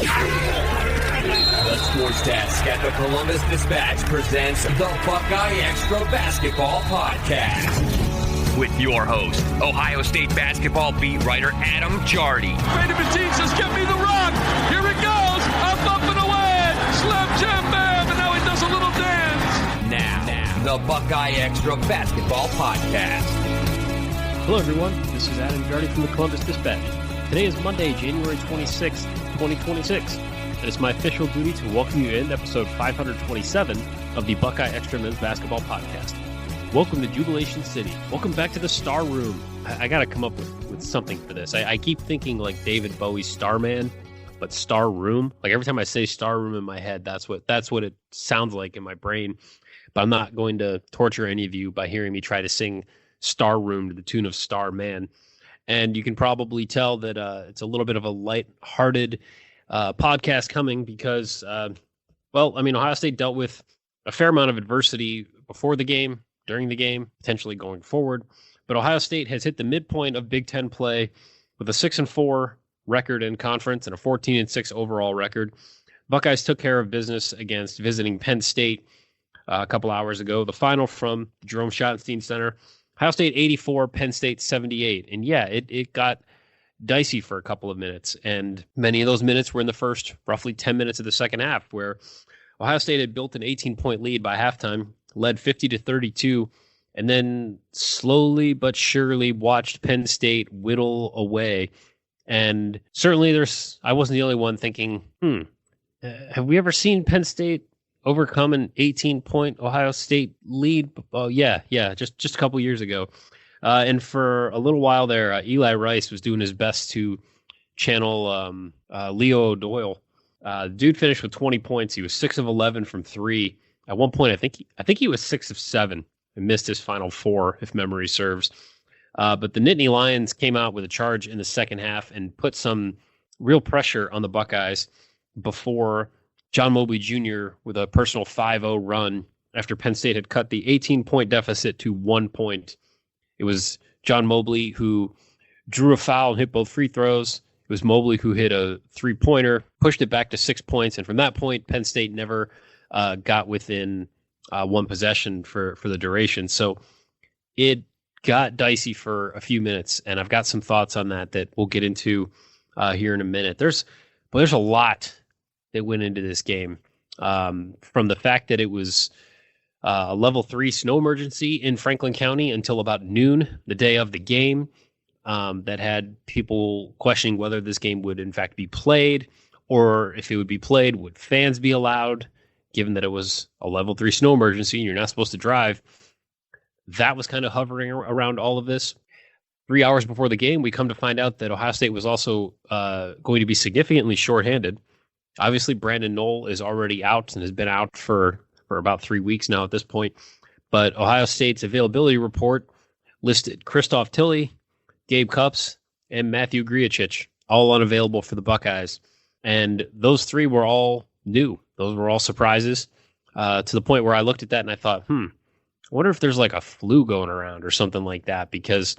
The Sports Desk at the Columbus Dispatch presents the BuckeyeXtra Basketball Podcast. With your host, Ohio State basketball beat writer Adam Jardy. Brandon Matisse says, "Give me the rock." Here it goes. Up and away. Slam jam bam. And now he does a little dance. Now, the BuckeyeXtra Basketball Podcast. Hello, everyone. This is Adam Jardy from the Columbus Dispatch. Today is Monday, January 26th, 2026. And it's my official duty to welcome you in episode 527 of the BuckeyeXtra Men's Basketball Podcast. Welcome to Jubilation City. Welcome back to the Star Room. I got to come up with something for this. I keep thinking like David Bowie's Starman, but Star Room. Like every time I say Star Room in my head, that's what it sounds like in my brain. But I'm not going to torture any of you by hearing me try to sing Star Room to the tune of Starman. And you can probably tell that it's a little bit of a light-hearted podcast coming because, Ohio State dealt with a fair amount of adversity before the game, during the game, potentially going forward. But Ohio State has hit the midpoint of Big Ten play with a 6-4 record in conference and a 14-6 overall record. Buckeyes took care of business against visiting Penn State a couple hours ago. The final from Jerome Schottenstein Center, Ohio State 84, Penn State 78. And yeah, it got dicey for a couple of minutes, and many of those minutes were in the first roughly 10 minutes of the second half, where Ohio State had built an 18-point lead by halftime, led 50-32, and then slowly but surely watched Penn State whittle away. And certainly I wasn't the only one thinking, have we ever seen Penn State overcome an 18-point Ohio State lead? Oh, yeah, just a couple years ago. And for a little while there, Eli Rice was doing his best to channel Leo O'Doyle. Dude finished with 20 points. He was 6 of 11 from three. At one point, I think he was 6 of 7 and missed his final 4, if memory serves. But the Nittany Lions came out with a charge in the second half and put some real pressure on the Buckeyes before John Mobley Jr. with a personal 5-0 run after Penn State had cut the 18-point deficit to 1 point. It was John Mobley who drew a foul and hit both free throws. It was Mobley who hit a three-pointer, pushed it back to 6 points. And from that point, Penn State never got within one possession for the duration. So it got dicey for a few minutes. And I've got some thoughts on that we'll get into here in a minute. There's a lot that went into this game, from the fact that it was a level 3 snow emergency in Franklin County until about noon the day of the game, that had people questioning whether this game would in fact be played, or if it would be played, would fans be allowed, given that it was a level 3 snow emergency and you're not supposed to drive. That was kind of hovering around all of this. 3 hours before the game, we come to find out that Ohio State was also going to be significantly shorthanded. Obviously, Brandon Knoll is already out and has been out for about 3 weeks now at this point. But Ohio State's availability report listed Christoph Tilley, Gabe Cupps, and Matthew Griachich, all unavailable for the Buckeyes. And those 3 were all new. Those were all surprises, to the point where I looked at that and I thought, I wonder if there's like a flu going around or something like that, because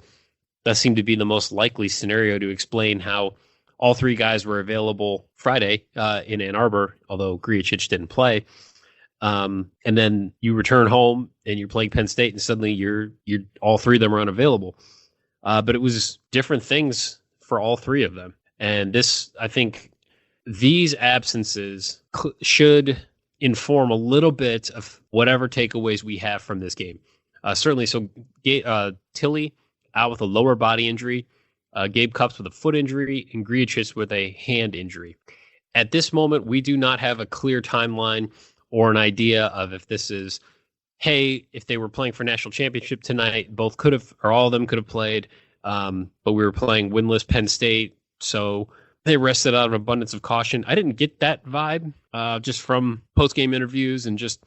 that seemed to be the most likely scenario to explain how all 3 guys were available Friday in Ann Arbor, although Griachich didn't play. And then you return home and you're playing Penn State, and suddenly you're all 3 of them are unavailable. But it was different things for all 3 of them. And this, I think, these absences should inform a little bit of whatever takeaways we have from this game. Certainly, so Tilley out with a lower body injury, Gabe Cupps with a foot injury, and Griachich with a hand injury. At this moment, we do not have a clear timeline or an idea of if this is, hey, if they were playing for national championship tonight, both could have, or all of them could have played, but we were playing winless Penn State, so they rested out of abundance of caution. I didn't get that vibe just from post-game interviews and just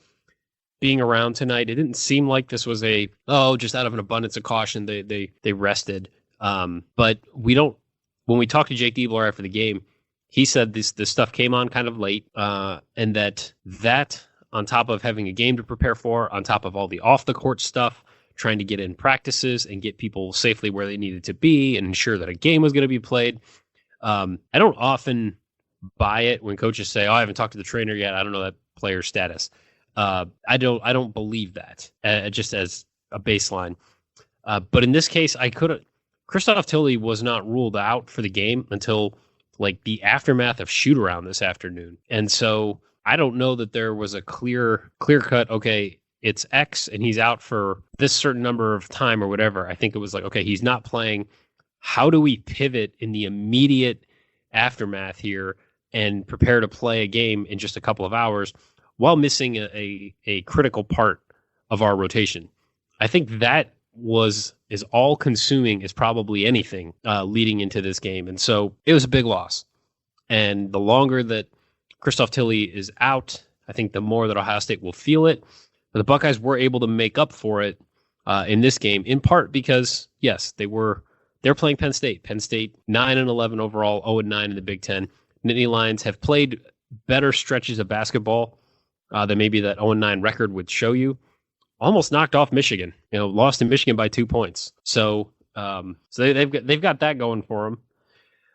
being around tonight. It didn't seem like this was just out of an abundance of caution, they rested. But we don't, when we talked to Jake Diebler after the game, he said this stuff came on kind of late, and that on top of having a game to prepare for, on top of all the off the court stuff, trying to get in practices and get people safely where they needed to be and ensure that a game was going to be played. I don't often buy it when coaches say, "Oh, I haven't talked to the trainer yet. I don't know that player's status." I don't believe that just as a baseline. But in this case, Christoph Tilley was not ruled out for the game until like the aftermath of shoot around this afternoon. And so I don't know that there was a clear cut, okay, it's X and he's out for this certain number of time or whatever. I think it was like, okay, he's not playing. How do we pivot in the immediate aftermath here and prepare to play a game in just a couple of hours while missing a critical part of our rotation? I think that is all consuming as probably anything leading into this game. And so it was a big loss. And the longer that Christoph Tilley is out, I think the more that Ohio State will feel it. But the Buckeyes were able to make up for it in this game, in part because, yes, they're playing Penn State. Penn State 9-11 overall, 0-9 in the Big Ten. Nittany Lions have played better stretches of basketball than maybe that 0-9 record would show you. Almost knocked off Michigan, lost to Michigan by 2 points. So they've got that going for them.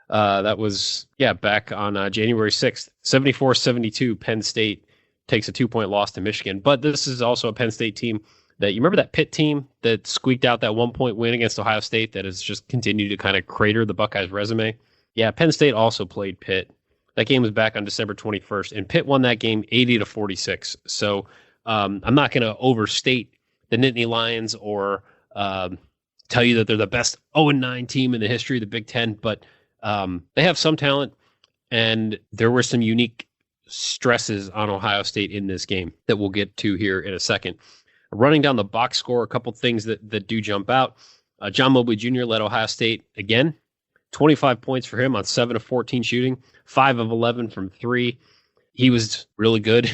That was, back on January 6th, 74-72, Penn State takes a 2-point loss to Michigan. But this is also a Penn State team that, you remember that Pitt team that squeaked out that 1-point win against Ohio State that has just continued to kind of crater the Buckeyes' resume? Yeah, Penn State also played Pitt. That game was back on December 21st, and Pitt won that game 80-46. So I'm not going to overstate the Nittany Lions or tell you that they're the best 0-9 team in the history of the Big Ten, but they have some talent, and there were some unique stresses on Ohio State in this game that we'll get to here in a second. Running down the box score, a couple things that do jump out. John Mobley Jr. led Ohio State again. 25 points for him on 7 of 14 shooting, 5 of 11 from 3. He was really good.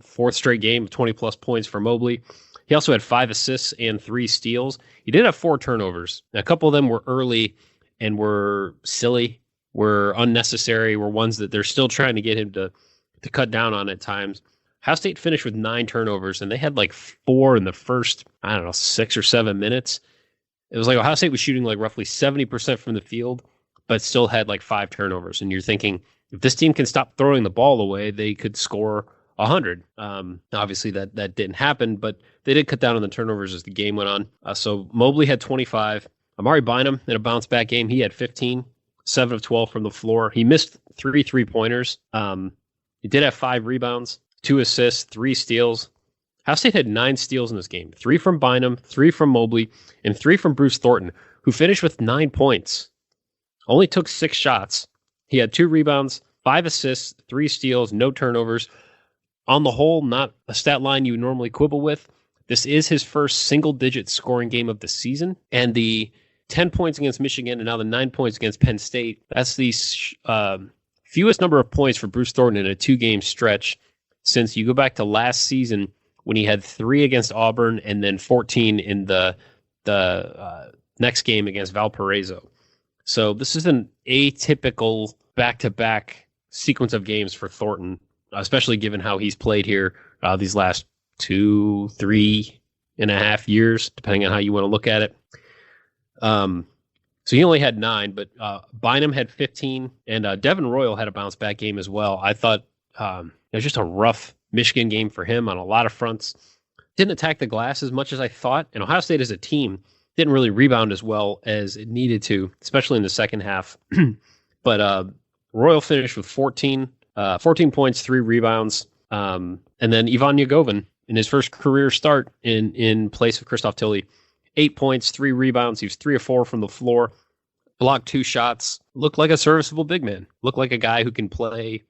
Fourth straight game of 20-plus points for Mobley. He also had 5 assists and 3 steals. He did have 4 turnovers. A couple of them were early and were silly, were unnecessary, were ones that they're still trying to get him to cut down on at times. Ohio State finished with 9 turnovers, and they had like 4 in the first, 6 or 7 minutes. It was like Ohio State was shooting like roughly 70% from the field, but still had like 5 turnovers. And you're thinking, if this team can stop throwing the ball away, they could score 100. Obviously, that didn't happen, but they did cut down on the turnovers as the game went on. So Mobley had 25. Amari Bynum in a bounce-back game, he had 15, 7 of 12 from the floor. He missed 3 3-pointers. He did have 5 rebounds, 2 assists, 3 steals. Ohio State had 9 steals in this game, 3 from Bynum, 3 from Mobley, and 3 from Bruce Thornton, who finished with 9 points. Only took 6 shots. He had 2 rebounds, 5 assists, 3 steals, no turnovers. On the whole, not a stat line you would normally quibble with. This is his first single-digit scoring game of the season, and the 10 points against Michigan and now the 9 points against Penn State, that's the fewest number of points for Bruce Thornton in a 2-game stretch since you go back to last season when he had 3 against Auburn and then 14 in the next game against Valparaiso. So this is an atypical back-to-back sequence of games for Thornton, especially given how he's played here these last 2.5 years, depending on how you want to look at it. So he only had 9, but Bynum had 15, and Devin Royal had a bounce-back game as well. I thought it was just a rough Michigan game for him on a lot of fronts. Didn't attack the glass as much as I thought, and Ohio State as a team didn't really rebound as well as it needed to, especially in the second half. But Royal finished with 14 points, 3 rebounds, and then Ivan Yagovin in his first career start in place of Christoph Tilley, 8 points, 3 rebounds. He was 3 of 4 from the floor, blocked 2 shots, looked like a serviceable big man, looked like a guy who can play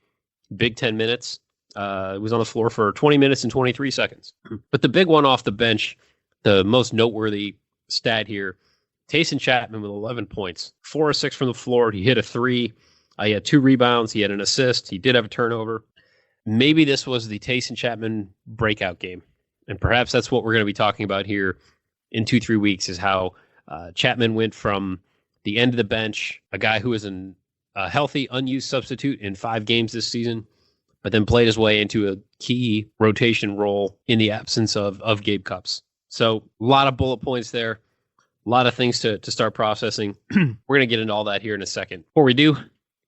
Big 10 minutes. Was on the floor for 20 minutes and 23 seconds. But the big one off the bench, the most noteworthy stat here, Tayson Chapman with 11 points, 4 of 6 from the floor. He hit a 3. He had 2 rebounds. He had an assist. He did have a turnover. Maybe this was the Tayson Chapman breakout game. And perhaps that's what we're going to be talking about here in 2-3 weeks, is how Chapman went from the end of the bench, a guy who was a healthy, unused substitute in 5 games this season, but then played his way into a key rotation role in the absence of Gabe Cupps. So a lot of bullet points there, a lot of things to start processing. We're going to get into all that here in a second. Before we do,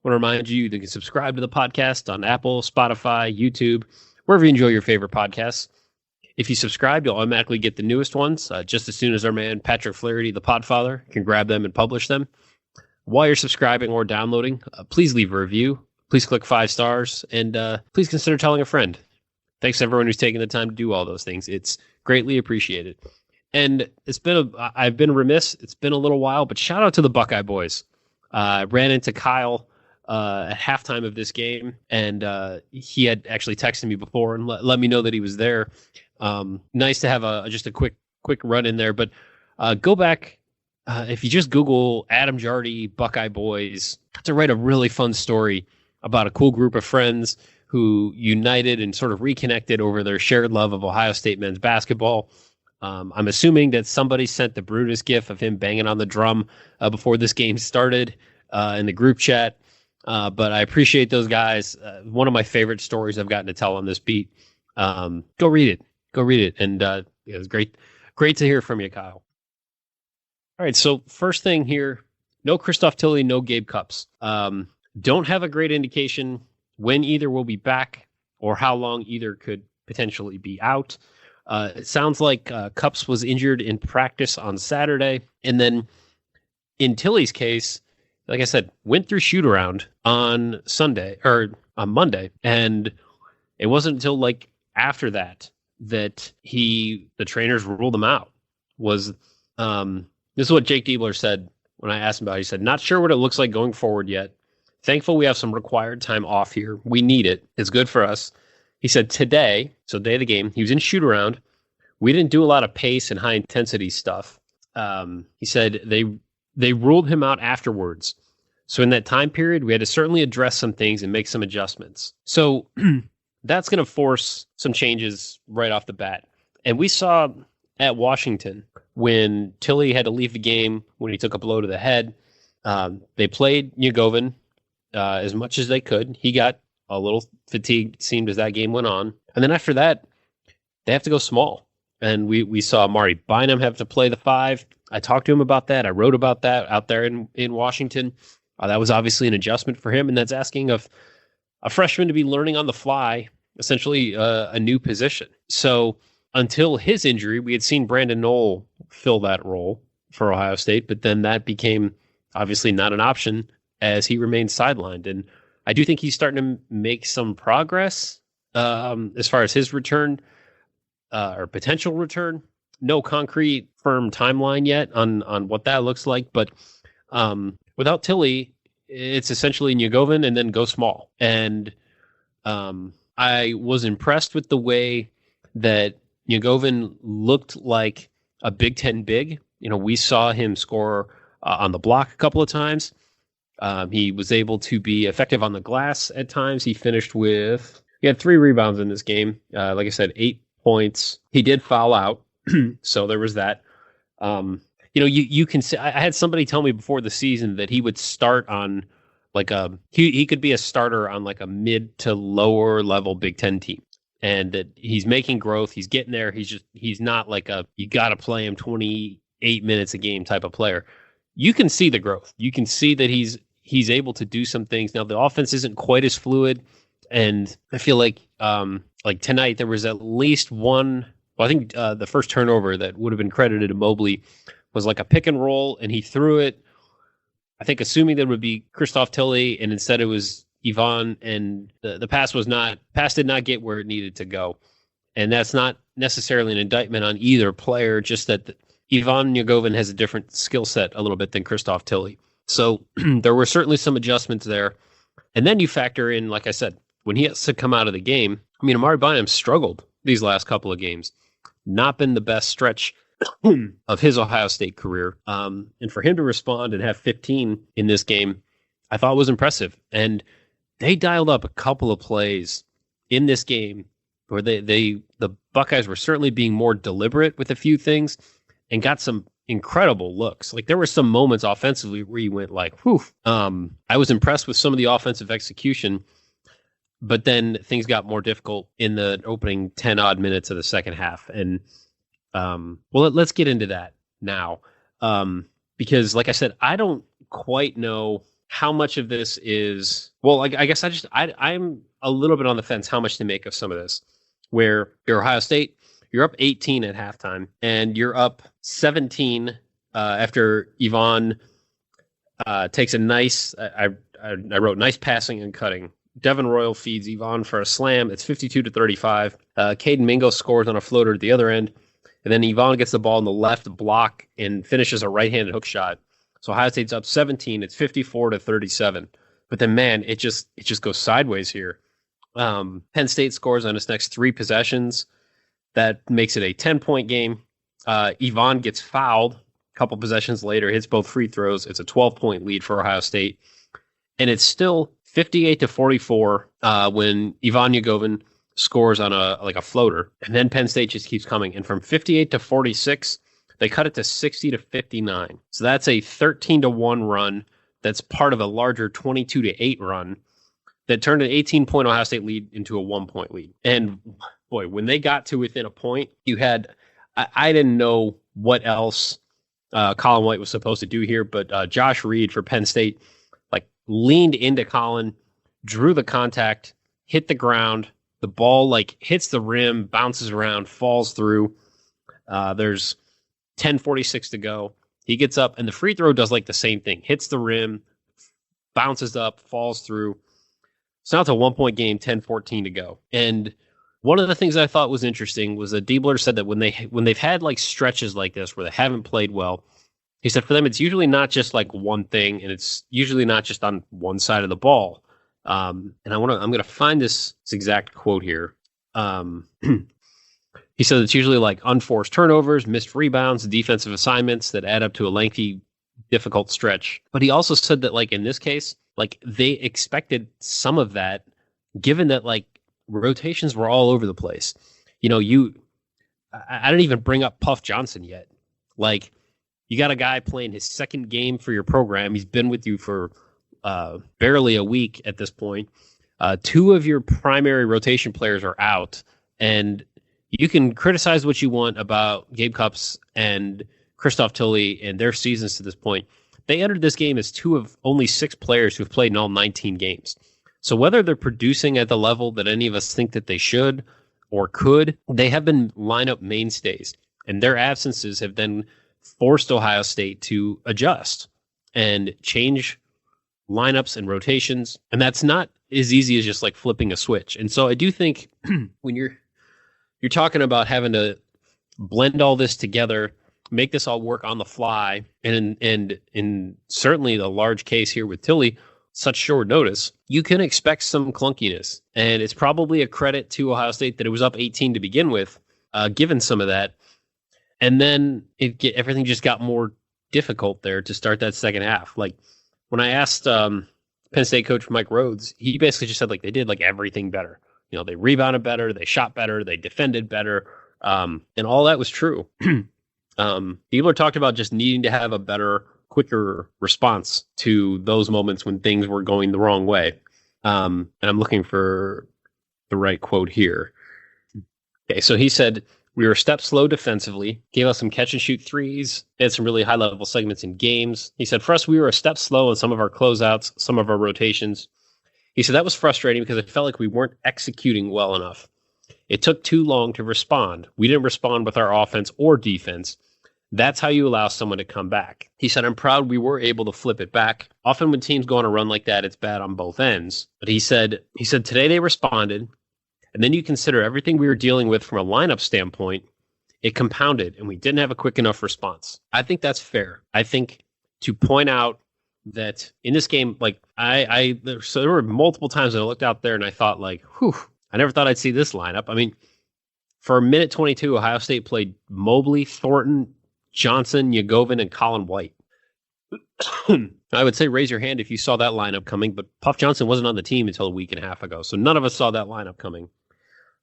want to remind you that you can subscribe to the podcast on Apple, Spotify, YouTube, wherever you enjoy your favorite podcasts. If you subscribe, you'll automatically get the newest ones just as soon as our man Patrick Flaherty, the Podfather, can grab them and publish them. While you're subscribing or downloading, please leave a review. Please click 5 stars, and please consider telling a friend. Thanks to everyone who's taken the time to do all those things. It's greatly appreciated. And I've been remiss. It's been a little while, but shout out to the Buckeye boys. Ran into Kyle at halftime of this game, and he had actually texted me before and let me know that he was there. Nice to have just a quick run in there, but go back. If you just Google Adam Jardy, Buckeye boys, got to write a really fun story about a cool group of friends who united and sort of reconnected over their shared love of Ohio State men's basketball. I'm assuming that somebody sent the Brutus gif of him banging on the drum before this game started in the group chat. But I appreciate those guys. One of my favorite stories I've gotten to tell on this beat. Go read it. And it was great to hear from you, Kyle. All right, so first thing here, no Christoph Tilley, no Gabe Cupps. Don't have a great indication when either will be back or how long either could potentially be out. It sounds like Cupps was injured in practice on Saturday. And then in Tilley's case, like I said, went through shoot around on Sunday or on Monday. And it wasn't until like after that the trainers ruled him out. This is what Jake Diebler said when I asked him about it. He said, not sure what it looks like going forward yet. Thankful we have some required time off here. We need it. It's good for us. He said today, so day of the game, he was in shoot around. We didn't do a lot of pace and high intensity stuff. He said they ruled him out afterwards. So in that time period, we had to certainly address some things and make some adjustments. So that's going to force some changes right off the bat. And we saw at Washington when Tilley had to leave the game when he took a blow to the head. They played Njegovan as much as they could. He got a little fatigued, it seemed, as that game went on. And then after that, they have to go small. And we saw Mari Bynum have to play the 5. I talked to him about that. I wrote about that out there in Washington. That was obviously an adjustment for him, and that's asking of a freshman to be learning on the fly, essentially a new position. So until his injury, we had seen Brandon Knoll fill that role for Ohio State, but then that became obviously not an option as he remained sidelined. And I do think he's starting to make some progress as far as his return or potential return. No concrete firm timeline yet on what that looks like, but without Tilley, it's essentially Njegovan and then go small. And I was impressed with the way that Njegovan looked like a Big Ten big. You know, we saw him score on the block a couple of times. He was able to be effective on the glass at times. He had 3 rebounds in this game. Like I said, 8 points. He did foul out. So there was that. You can say, I had somebody tell me before the season that he would start on he could be a starter on like a mid to lower level Big Ten team, and that he's making growth. He's getting there. He's not like you got to play him 28 minutes a game type of player. You can see the growth. You can see that he's able to do some things. Now the offense isn't quite as fluid, and I feel like tonight there was at least one. Well, I think the first turnover that would have been credited to Mobley was like a pick and roll, and he threw it, I think, assuming that it would be Christoph Tilley, and instead it was Yvonne, and the pass did not get where it needed to go. And that's not necessarily an indictment on either player, just that Yvonne Njegovan has a different skill set a little bit than Christoph Tilley. So there were certainly some adjustments there. And then you factor in, like I said, when he has to come out of the game, I mean, Amari Bynum struggled these last couple of games. Not been the best stretch of his Ohio State career. And for him to respond and have 15 in this game, I thought was impressive. And they dialed up a couple of plays in this game where the Buckeyes were certainly being more deliberate with a few things and got some incredible looks. Like there were some moments offensively where you went like, whew. I was impressed with some of the offensive execution, but then things got more difficult in the opening 10 odd minutes of the second half. And let's get into that now. Because like I said, I don't quite know how much of this is, well, I guess I'm a little bit on the fence how much to make of some of this, where you're Ohio State, you're up 18 at halftime, and you're up 17 after Yvonne takes a nice, I wrote nice passing and cutting. Devin Royal feeds Yvonne for a slam. It's 52-35. Caden Mingo scores on a floater at the other end. And then Yvonne gets the ball in the left block and finishes a right-handed hook shot. So Ohio State's up 17. It's 54-37. But then, man, it just goes sideways here. Penn State scores on its next 3 possessions. That makes it a 10-point game. Yvonne gets fouled a couple possessions later, hits both free throws. It's a 12-point lead for Ohio State. And it's still 58-44 when Yvonne Yagovin scores on a floater. And then Penn State just keeps coming. And from 58-46, they cut it to 60-59. So that's a 13-1 run. That's part of a larger 22-8 run that turned an 18-point Ohio State lead into a 1-point lead. And boy, when they got to within a point, you had, I didn't know what else Colin White was supposed to do here, but Josh Reed for Penn State leaned into Colin, drew the contact, hit the ground. The ball hits the rim, bounces around, falls through. There's 10:46 to go. He gets up, and the free throw does the same thing. Hits the rim, bounces up, falls through. So now it's a 1-point game, 10:14 to go. And one of the things I thought was interesting was that Diebler said that when they've had stretches like this where they haven't played well, he said for them it's usually not just one thing, and it's usually not just on one side of the ball. And I'm gonna find this exact quote here. He said it's usually unforced turnovers, missed rebounds, defensive assignments that add up to a lengthy, difficult stretch. But he also said that in this case, they expected some of that, given that rotations were all over the place. I didn't even bring up Puff Johnson yet. You got a guy playing his second game for your program. He's been with you for barely a week at this point. 2 of your primary rotation players are out, and you can criticize what you want about Gabe Cupps and Christoph Tully and their seasons to this point. They entered this game as 2 of only 6 players who've played in all 19 games. So whether they're producing at the level that any of us think that they should or could, they have been lineup mainstays, and their absences have then forced Ohio State to adjust and change lineups and rotations. And that's not as easy as just flipping a switch. And so I do think when you're talking about having to blend all this together, make this all work on the fly, and in certainly the large case here with Tilly, such short notice, you can expect some clunkiness. And it's probably a credit to Ohio State that it was up 18 to begin with, given some of that. And then everything just got more difficult there to start that second half. When I asked Penn State coach Mike Rhodes, he basically just said they did everything better. They rebounded better, they shot better, they defended better, and all that was true. Diebler talked about just needing to have a better, quicker response to those moments when things were going the wrong way. And I'm looking for the right quote here. Okay, so he said, "We were a step slow defensively, gave us some catch and shoot threes, had some really high level segments in games." He said, "For us, we were a step slow in some of our closeouts, some of our rotations." He said, "That was frustrating because it felt like we weren't executing well enough. It took too long to respond. We didn't respond with our offense or defense. That's how you allow someone to come back." He said, "I'm proud we were able to flip it back. Often when teams go on a run like that, it's bad on both ends." But he said, today they responded. And then you consider everything we were dealing with from a lineup standpoint, it compounded, and we didn't have a quick enough response. I think that's fair. I think to point out that in this game, so there were multiple times that I looked out there and I thought whew, I never thought I'd see this lineup. I mean, for a minute 22, Ohio State played Mobley, Thornton, Johnson, Yagovin, and Colin White. I would say raise your hand if you saw that lineup coming, but Puff Johnson wasn't on the team until a week and a half ago, so none of us saw that lineup coming.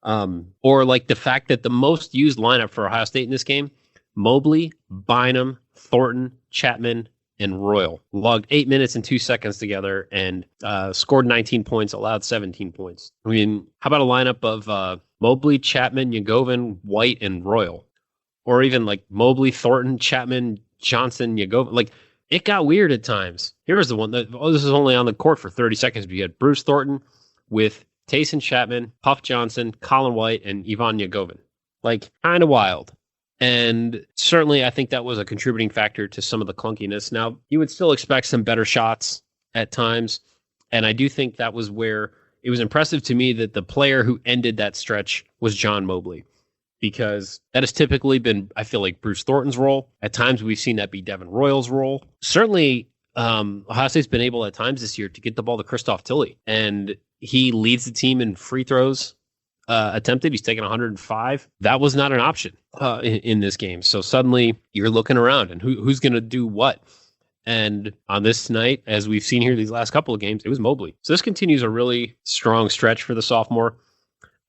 Or the fact that the most used lineup for Ohio State in this game, Mobley, Bynum, Thornton, Chapman, and Royal, logged 8 minutes and 2 seconds together and scored 19 points, allowed 17 points. I mean, how about a lineup of Mobley, Chapman, Yagovin, White, and Royal? Or even Mobley, Thornton, Chapman, Johnson, Yagovin. it got weird at times. Here was the one that, this is only on the court for 30 seconds. But you had Bruce Thornton with Tayson Chapman, Puff Johnson, Colin White, and Ivan Yagovin. Like, kind of wild. And certainly I think that was a contributing factor to some of the clunkiness. Now, you would still expect some better shots at times. And I do think that was where it was impressive to me that the player who ended that stretch was John Mobley, because that has typically been, I feel like, Bruce Thornton's role. At times we've seen that be Devin Royal's role. Certainly, Ohio State's been able at times this year to get the ball to Christoph Tilley, and he leads the team in free throws attempted. He's taken 105. That was not an option in this game. So suddenly you're looking around and who's going to do what? And on this night, as we've seen here these last couple of games, it was Mobley. So this continues a really strong stretch for the sophomore,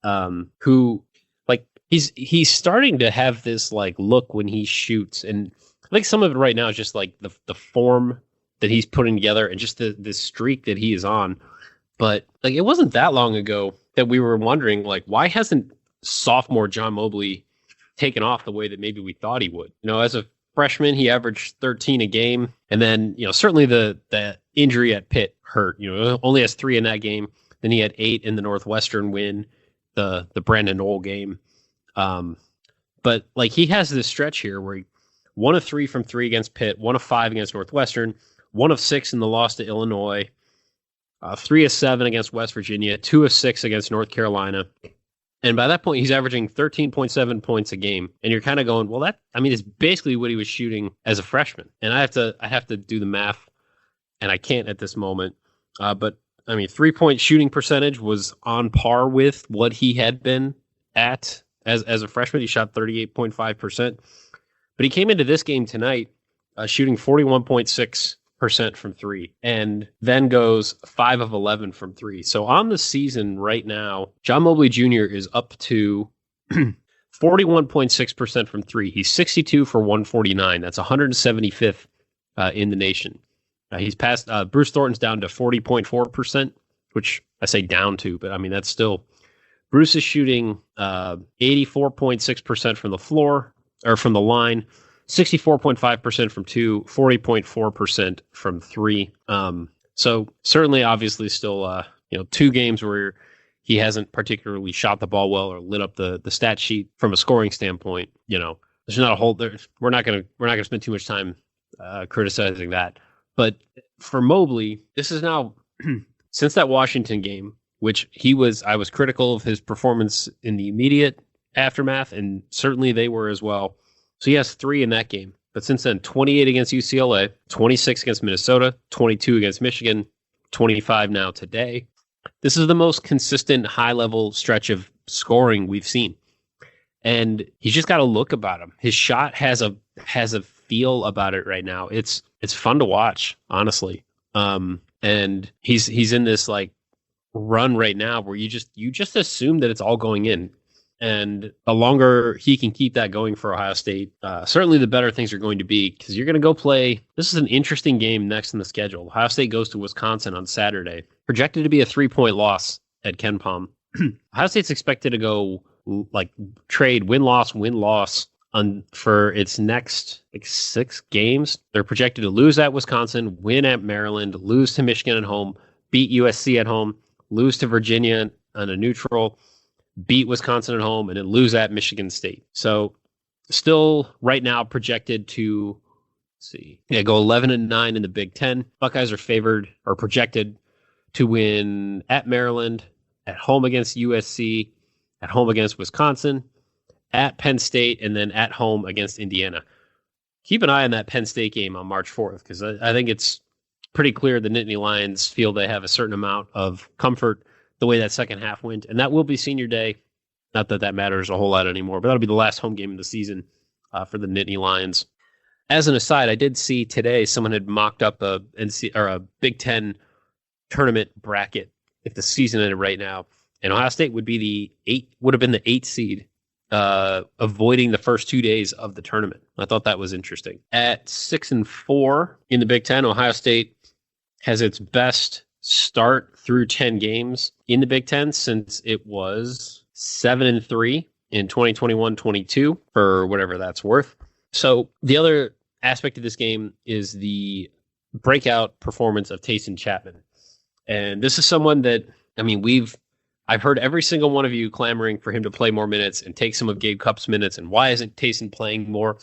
who, like, he's starting to have this like look when he shoots, and I think some of it right now is just like the form that he's putting together and just the streak that he is on. But like, it wasn't that long ago that we were wondering, like, why hasn't sophomore John Mobley taken off the way that maybe we thought he would? You know, as a freshman, he averaged 13 a game. And then, you know, certainly the injury at Pitt hurt. You know, only has 3 in that game. Then he had 8 in the Northwestern win, the Brandon Knoll game. But like, he has this stretch here where he 1 of 3 from 3 against Pitt, 1 of 5 against Northwestern, 1 of 6 in the loss to Illinois, 3 of 7 against West Virginia, 2 of 6 against North Carolina. And by that point, he's averaging 13.7 points a game. And you're kind of going, well, it's basically what he was shooting as a freshman. And I have to do the math, and I can't at this moment. But I mean, 3-point shooting percentage was on par with what he had been at as a freshman. He shot 38.5%. But he came into this game tonight shooting 41.6% from 3, and then goes 5 of 11 from 3. So on the season right now, John Mobley Jr. is up to 41.6% from 3. He's 62 for 149. That's 175th in the nation. He's passed Bruce Thornton's down to 40.4%, which I say down to, but I mean, that's still, Bruce is shooting 84.6% from the floor, or from the line, 64.5% from 2, 40.4% from 3. So certainly, obviously, still, 2 games where he hasn't particularly shot the ball well or lit up the stat sheet from a scoring standpoint. You know, there's not a whole. We're not gonna spend too much time criticizing that. But for Mobley, this is now since that Washington game, which I was critical of his performance in the immediate aftermath, and certainly they were as well. So he has 3 in that game. But since then, 28 against UCLA, 26 against Minnesota, 22 against Michigan, 25 now today. This is the most consistent high-level stretch of scoring we've seen. And he's just got a look about him. His shot has a feel about it right now. It's fun to watch, honestly. And he's in this like run right now where you just assume that it's all going in. And the longer he can keep that going for Ohio State, certainly the better things are going to be, because you're going to go play. This is an interesting game next in the schedule. Ohio State goes to Wisconsin on Saturday, projected to be a 3-point loss at Ken Pom. Ohio State's expected to go like trade win-loss for its next 6 games. They're projected to lose at Wisconsin, win at Maryland, lose to Michigan at home, beat USC at home, lose to Virginia on a neutral, beat Wisconsin at home, and then lose at Michigan State. So still right now projected to go 11-9 in the Big Ten. Buckeyes are projected to win at Maryland, at home against USC, at home against Wisconsin, at Penn State, and then at home against Indiana. Keep an eye on that Penn State game on March 4th, because I think it's pretty clear the Nittany Lions feel they have a certain amount of comfort the way that second half went. And that will be senior day. Not that that matters a whole lot anymore, but that'll be the last home game of the season for the Nittany Lions. As an aside, I did see today someone had mocked up a Big Ten tournament bracket if the season ended right now. And Ohio State would have been the 8th seed, avoiding the first 2 days of the tournament. I thought that was interesting. At 6-4 in the Big Ten, Ohio State has its best start through 10 games in the Big Ten since it was 7-3 in 2021-22, for whatever that's worth. So the other aspect of this game is the breakout performance of Tayson Chapman. And this is someone that, I mean, I've heard every single one of you clamoring for him to play more minutes and take some of Gabe Kupp's minutes. And why isn't Tayson playing more?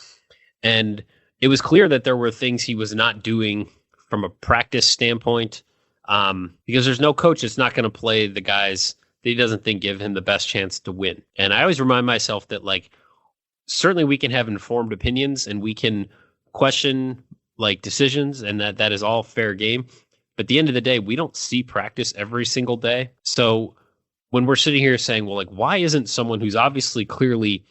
And it was clear that there were things he was not doing from a practice standpoint, because there's no coach that's not going to play the guys that he doesn't think give him the best chance to win. And I always remind myself that, like, certainly we can have informed opinions and we can question like decisions, and that is all fair game. But at the end of the day, we don't see practice every single day. So when we're sitting here saying, well, like, why isn't someone who's obviously clearly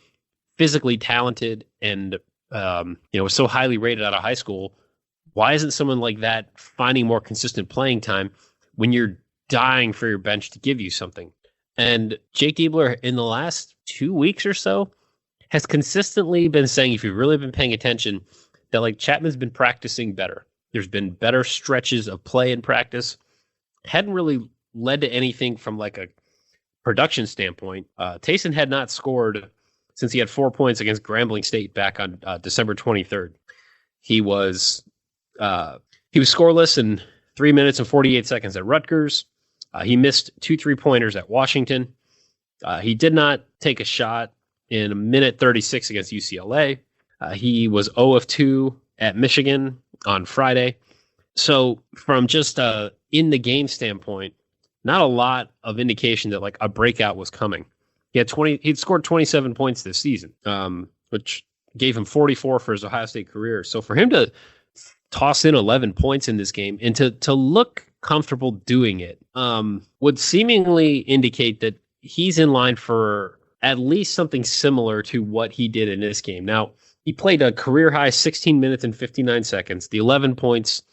physically talented and was so highly rated out of high school, why isn't someone like that finding more consistent playing time when you're dying for your bench to give you something? And Jake Diebler, in the last 2 weeks or so, has consistently been saying, if you've really been paying attention, that like Chapman's been practicing better. There's been better stretches of play in practice. Hadn't really led to anything from like a production standpoint. Tayson had not scored since he had 4 points against Grambling State back on December 23rd. He was scoreless in 3 minutes and 48 seconds at Rutgers. He missed 2 3-pointers at Washington. He did not take a shot in a minute 36 against UCLA. He was 0 of 2 at Michigan on Friday. So from just in the game standpoint, not a lot of indication that like a breakout was coming. He'd scored 27 points this season, which gave him 44 for his Ohio State career. So for him to toss in 11 points in this game and to look comfortable doing it would seemingly indicate that he's in line for at least something similar to what he did in this game. Now, he played a career high 16 minutes and 59 seconds. The 11 points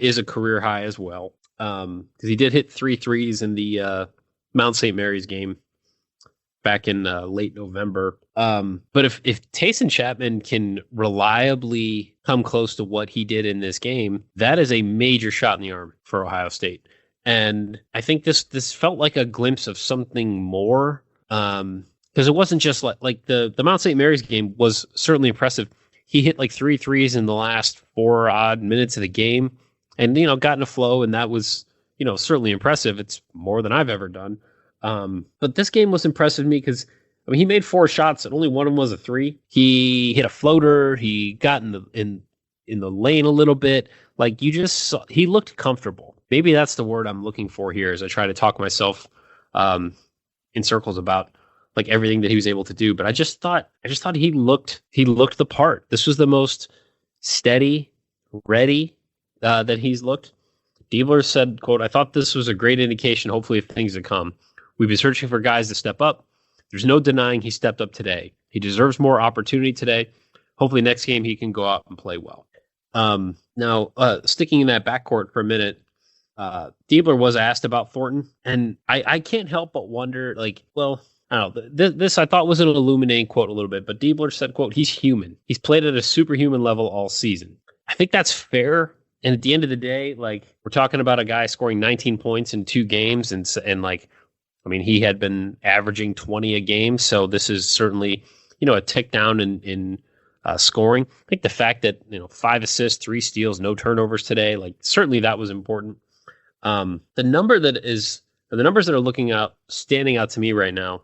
is a career high as well, because he did hit 3 threes in the Mount St. Mary's game back in late November. But if Tayson Chapman can reliably come close to what he did in this game, that is a major shot in the arm for Ohio State. And I think this felt like a glimpse of something more, because it wasn't just like the Mount St. Mary's game was certainly impressive. He hit like 3 threes in the last 4 odd minutes of the game and, got in a flow. And that was, certainly impressive. It's more than I've ever done. But this game was impressive to me because, he made 4 shots and only one of them was a 3. He hit a floater. He got in the lane a little bit. Like, you just saw, he looked comfortable. Maybe that's the word I'm looking for here as I try to talk myself in circles about like everything that he was able to do. But I just thought he looked the part. This was the most steady, ready that he's looked. Diebler said, quote, "I thought this was a great indication, hopefully, of things to come. We've been searching for guys to step up. There's no denying he stepped up today. He deserves more opportunity today. Hopefully next game he can go out and play well." Now, sticking in that backcourt for a minute, Diebler was asked about Thornton, and I can't help but wonder, like, well, I don't know. This I thought was an illuminating quote a little bit, but Diebler said, quote, "He's human. He's played at a superhuman level all season." I think that's fair. And at the end of the day, like, we're talking about a guy scoring 19 points in 2 games, and like, he had been averaging 20 a game, so this is certainly, a tick down in scoring. I think the fact that 5 assists, 3 steals, no turnovers today, like, certainly that was important. The numbers that are standing out to me right now.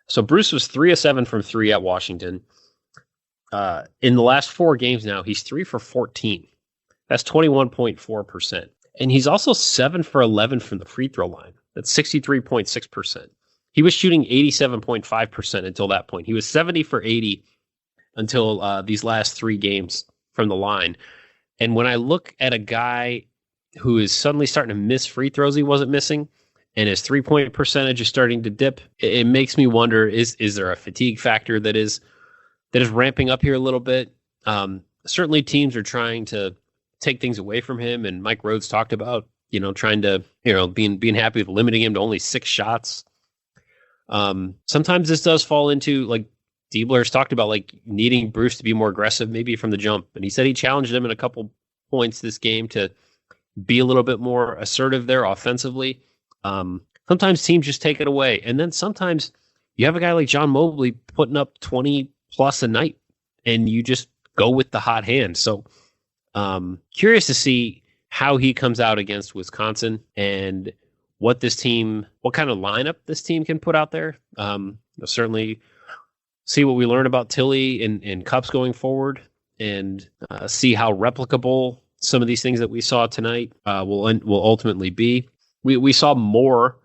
So Bruce was 3 of 7 from 3 at Washington. In the last 4 games now, he's 3 for 14. That's 21.4%. And he's also 7 for 11 from the free throw line. That's 63.6%. He was shooting 87.5% until that point. He was 70 for 80 until these last 3 games from the line. And when I look at a guy who is suddenly starting to miss free throws he wasn't missing, and his 3-point percentage is starting to dip, it makes me wonder, is there a fatigue factor that is ramping up here a little bit? Certainly teams are trying to take things away from him, and Mike Rhodes talked about, trying to, being happy with limiting him to only 6 shots. Sometimes this does fall into, like, Diebler's talked about, like, needing Bruce to be more aggressive maybe from the jump. And he said he challenged him in a couple points this game to be a little bit more assertive there offensively. Sometimes teams just take it away. And then sometimes you have a guy like John Mobley putting up 20 plus a night, and you just go with the hot hand. So curious to see how he comes out against Wisconsin and what kind of lineup this team can put out there. Certainly see what we learn about Tilly in cups going forward, and see how replicable some of these things that we saw tonight will ultimately be. We saw more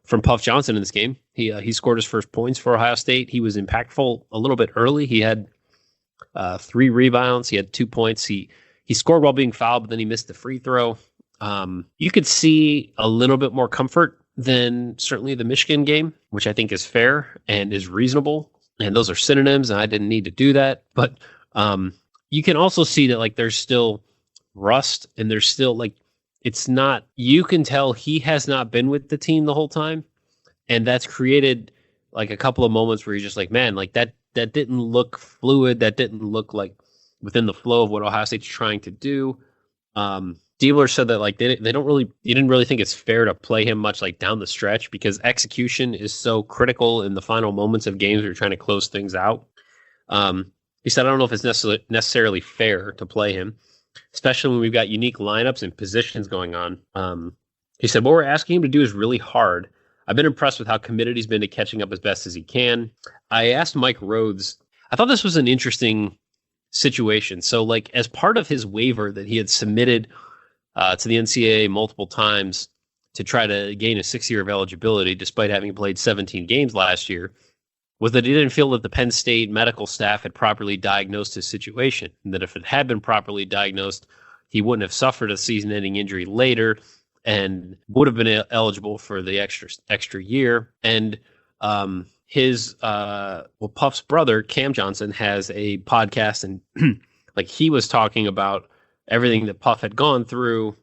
from Puff Johnson in this game. He scored his first points for Ohio State. He was impactful a little bit early. He had 3 rebounds. He had 2 points. He scored while being fouled, but then he missed the free throw. You could see a little bit more comfort than certainly the Michigan game, which I think is fair and is reasonable. And those are synonyms, and I didn't need to do that. But you can also see that like there's still rust, and there's still like it's not. You can tell he has not been with the team the whole time, and that's created like a couple of moments where you're just like, man, like that didn't look fluid. That didn't look like within the flow of what Ohio State's trying to do. Diebler said that like he didn't really think it's fair to play him much like down the stretch because execution is so critical in the final moments of games where you're trying to close things out. He said, I don't know if it's necessarily fair to play him, especially when we've got unique lineups and positions going on. He said, what we're asking him to do is really hard. I've been impressed with how committed he's been to catching up as best as he can. I asked Mike Rhodes, I thought this was an interesting situation. So like as part of his waiver that he had submitted to the NCAA multiple times to try to gain a 6 year of eligibility, despite having played 17 games last year, was that he didn't feel that the Penn State medical staff had properly diagnosed his situation, and that if it had been properly diagnosed, he wouldn't have suffered a season-ending injury later and would have been eligible for the extra year. And Puff's brother, Cam Johnson, has a podcast, and like he was talking about everything that Puff had gone through,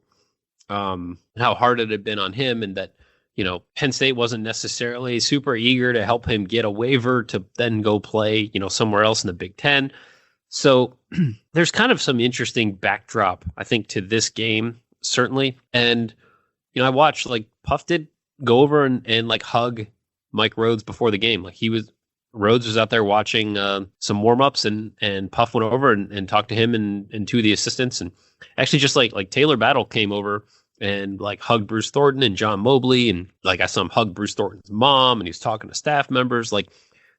and how hard it had been on him, and that, you know, Penn State wasn't necessarily super eager to help him get a waiver to then go play, you know, somewhere else in the Big Ten. So there's kind of some interesting backdrop, I think, to this game, certainly. And, you know, I watched, like, Puff did go over and like hug Mike Rhodes before the game. Like Rhodes was out there watching some warm-ups, and Puff went over and talked to him and two of the assistants. And actually just like Taylor Battle came over and like hugged Bruce Thornton and John Mobley. And like I saw him hug Bruce Thornton's mom, and he was talking to staff members. Like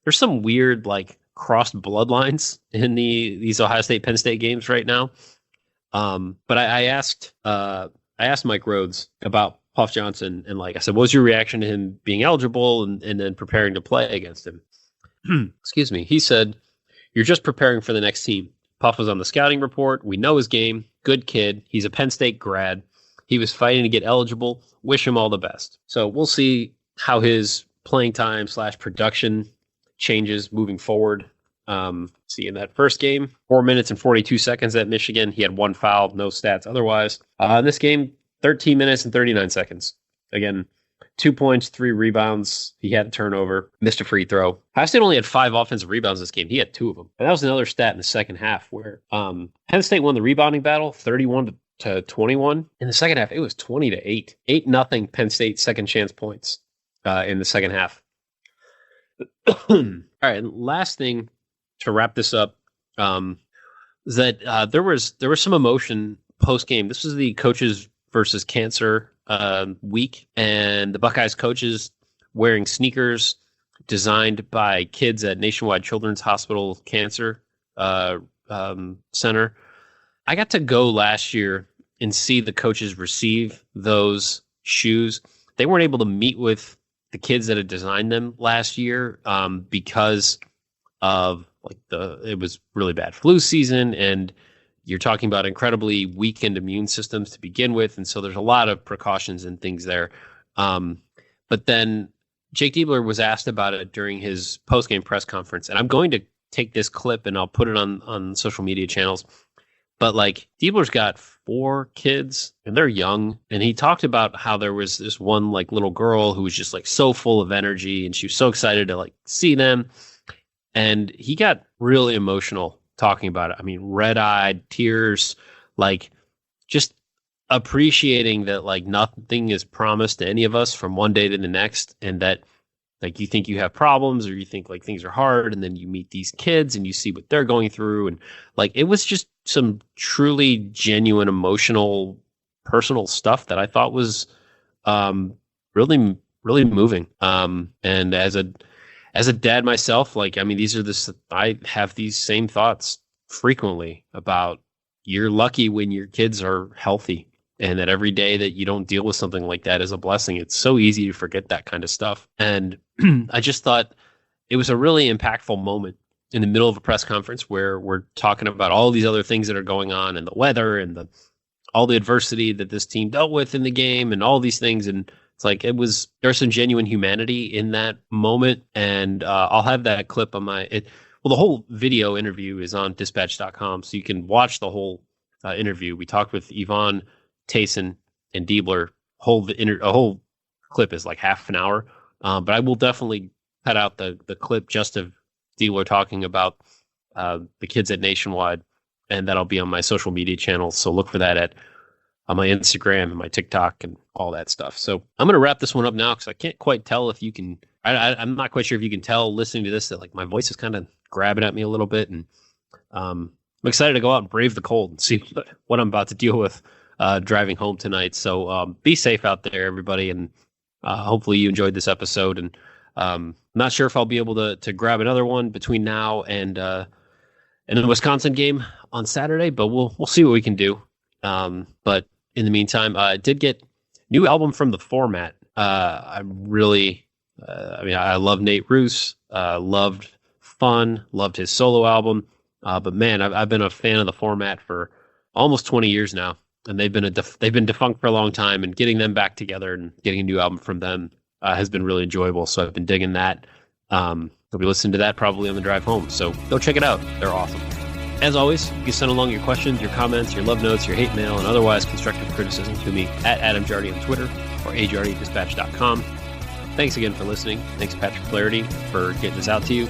there's some weird like crossed bloodlines in these Ohio State Penn State games right now. But I asked Mike Rhodes about Puff Johnson, and like I said, what was your reaction to him being eligible and then preparing to play against him? Excuse me. He said, you're just preparing for the next team. Puff was on the scouting report. We know his game. Good kid. He's a Penn State grad. He was fighting to get eligible. Wish him all the best. So we'll see how his playing time / production changes moving forward. See, in that first game, 4 minutes and 42 seconds at Michigan. He had 1 foul, no stats otherwise. In this game, 13 minutes and 39 seconds. Again, 2 points, 3 rebounds. He had a turnover, missed a free throw. Ohio State only had 5 offensive rebounds this game. He had 2 of them. And that was another stat in the second half where Penn State won the rebounding battle 31-21. In the second half, it was 20-8. 8-0 Penn State second chance points in the second half. All right, and last thing to wrap this up is that there was some emotion post game. This was the coaches versus cancer week, and the Buckeyes coaches wearing sneakers designed by kids at Nationwide Children's Hospital Cancer Center. I got to go last year and see the coaches receive those shoes. They weren't able to meet with the kids that had designed them last year because of it was really bad flu season, and you're talking about incredibly weakened immune systems to begin with. And so there's a lot of precautions and things there. But then Jake Diebler was asked about it during his post-game press conference. And I'm going to take this clip and I'll put it on social media channels. But like Diebler's got 4 kids and they're young. And he talked about how there was this one like little girl who was just like so full of energy, and she was so excited to like see them. And he got really emotional talking about it. I mean, red-eyed, tears, like just appreciating that like nothing is promised to any of us from one day to the next, and that like you think you have problems or you think like things are hard, and then you meet these kids and you see what they're going through. And like, it was just some truly genuine, emotional, personal stuff that I thought was really, really moving. And as a dad myself, like, I mean, I have these same thoughts frequently about, you're lucky when your kids are healthy, and that every day that you don't deal with something like that is a blessing. It's so easy to forget that kind of stuff. And I just thought it was a really impactful moment in the middle of a press conference where we're talking about all these other things that are going on, and the weather and all the adversity that this team dealt with in the game and all these things. And it's like, there's some genuine humanity in that moment. And I'll have that clip on the whole video interview is on dispatch.com, so you can watch the whole interview. We talked with Yvonne, Tayson, and Diebler. A whole clip is like half an hour, but I will definitely cut out the clip just of Diebler talking about the kids at Nationwide, and that'll be on my social media channels. So look for that on my Instagram and my TikTok and all that stuff. So I'm going to wrap this one up now because I can't quite tell if you can. I'm not quite sure if you can tell listening to this that like my voice is kind of grabbing at me a little bit, and I'm excited to go out and brave the cold and see what I'm about to deal with driving home tonight. So be safe out there, everybody, and hopefully you enjoyed this episode. And I'm not sure if I'll be able to grab another one between now and the Wisconsin game on Saturday, but we'll see what we can do. But in the meantime, I did get new album from The Format. I love Nate Roos, loved Fun, loved his solo album. But man, I've been a fan of The Format for almost 20 years now, and they've been defunct for a long time, and getting them back together and getting a new album from them has been really enjoyable. So I've been digging that. I'll be listening to that probably on the drive home. So go check it out. They're awesome. As always, you can send along your questions, your comments, your love notes, your hate mail, and otherwise constructive criticism to me at Adam Jardy on Twitter or ajardy@dispatch.com. Thanks again for listening. Thanks, Patrick Flaherty, for getting this out to you.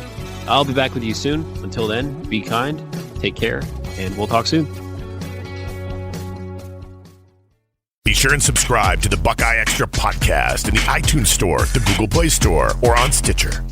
I'll be back with you soon. Until then, be kind, take care, and we'll talk soon. Be sure and subscribe to the Buckeye Extra podcast in the iTunes Store, the Google Play Store, or on Stitcher.